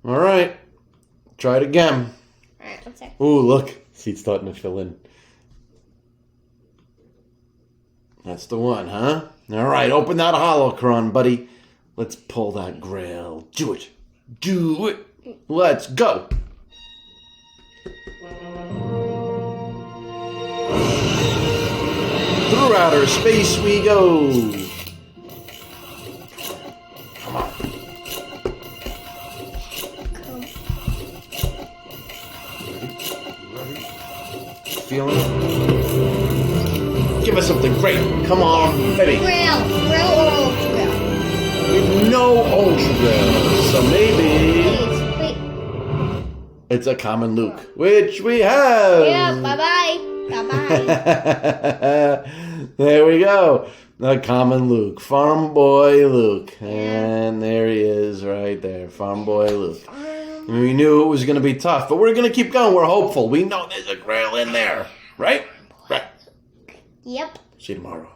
All right. Try it again. All right, let's see. Ooh, look. Seat's starting to fill in. That's the one, huh? All right, open that holocron, buddy. Let's pull that grail. Do it. Do it. Let's go. Through outer space we go. Come on. Ready? Feeling it? Give us something great. Come on, baby. Grail or ultra grail? No ultra grail. So maybe Wait. it's a common Luke, which we have. Yeah, bye-bye. Bye-bye. There we go. The common Luke. Farm boy Luke. And there he is right there. Farm boy Luke. We knew it was going to be tough, but we're going to keep going. We're hopeful. We know there's a grail in there. Right? Right. Yep. See you tomorrow.